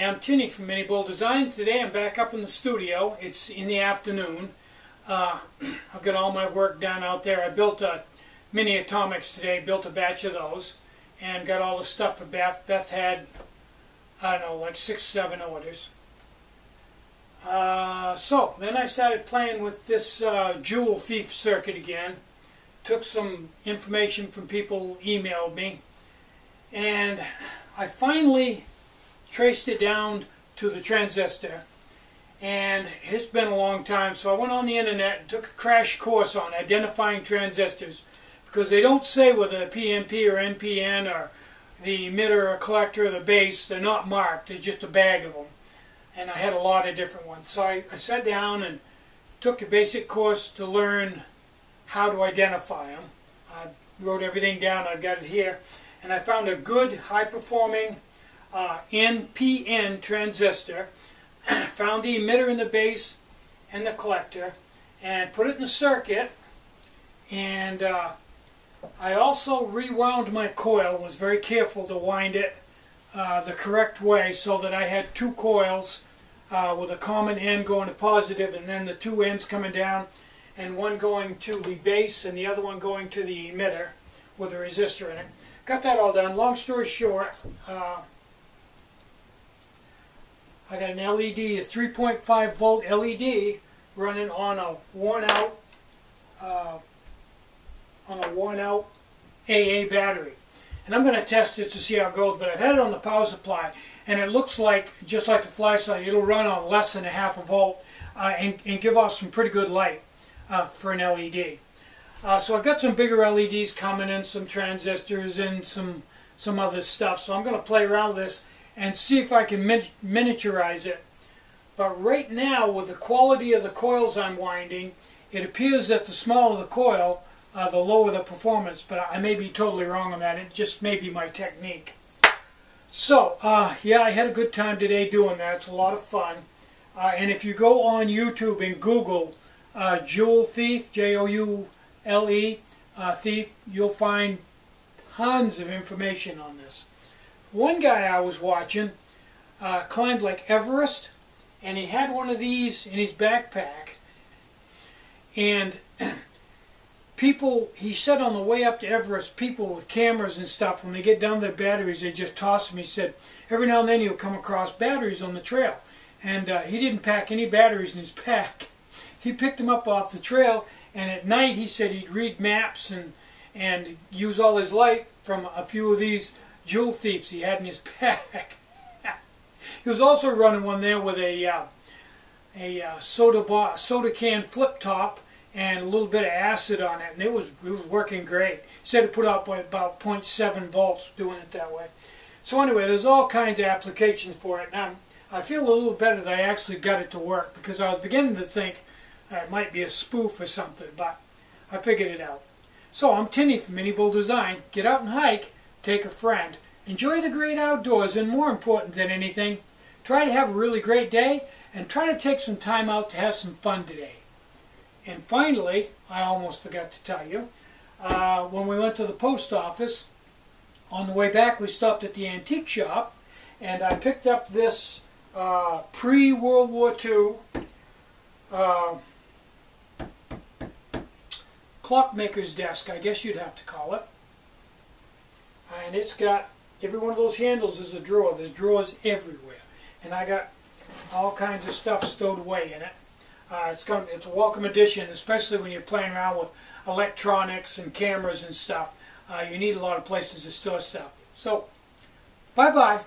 I'm Tinny from minibulldesign. Today I'm back up in the studio. It's in the afternoon. I've got all my work done out there. I built mini atomics today, built a batch of those, and got all the stuff for Beth. Beth had, I don't know, like 6-7 orders. So then I started playing with this Joule thief circuit again. Took some information from people, emailed me, and I finally traced it down to the transistor. And it's been a long time, so I went on the internet and took a crash course on identifying transistors, because they don't say whether they're PNP or NPN or the emitter or collector or the base. They're not marked. They're just a bag of them. And I had a lot of different ones. So I sat down and took a basic course to learn how to identify them. I wrote everything down. I've got it here. And I found a good, high-performing NPN transistor. Found the emitter and the base and the collector, and put it in the circuit. And I also rewound my coil. Was very careful to wind it the correct way, so that I had two coils with a common end going to positive, and then the two ends coming down, and one going to the base and the other one going to the emitter with a resistor in it. Got that all done. Long story short, I got an LED, a 3.5 volt LED running on a worn out AA battery. And I'm going to test it to see how it goes, but I've had it on the power supply, and it looks like, just like the flashlight, it'll run on less than a half a volt and give off some pretty good light for an LED. So I've got some bigger LEDs coming in, some transistors and some other stuff. So I'm going to play around with this and see if I can miniaturize it. But right now, with the quality of the coils I'm winding, it appears that the smaller the coil, the lower the performance. But I may be totally wrong on that. It just may be my technique. So, yeah, I had a good time today doing that. It's a lot of fun. And if you go on YouTube and Google Joule thief, Joule, thief, you'll find tons of information on this. One guy I was watching climbed like Everest, and he had one of these in his backpack. And people, he said on the way up to Everest, people with cameras and stuff, when they get down their batteries, they just toss them. He said every now and then you'll come across batteries on the trail. And he didn't pack any batteries in his pack. He picked them up off the trail, and at night he said he'd read maps and use all his light from a few of these Joule thieves he had in his pack. He was also running one there with a soda can flip top and a little bit of acid on it, and it was working great. He said it put out about 0.7 volts doing it that way. So anyway, there's all kinds of applications for it. Now I feel a little better that I actually got it to work, because I was beginning to think it might be a spoof or something, but I figured it out. So I'm Tinny from minibulldesign. Get out and hike, take a friend, enjoy the great outdoors, and more important than anything, try to have a really great day, and try to take some time out to have some fun today. And finally, I almost forgot to tell you, when we went to the post office, on the way back we stopped at the antique shop, and I picked up this pre-World War II clockmaker's desk, I guess you'd have to call it. And it's got, every one of those handles is a drawer. There's drawers everywhere. And I got all kinds of stuff stowed away in it. It's a welcome addition, especially when you're playing around with electronics and cameras and stuff. You need a lot of places to store stuff. So, bye-bye.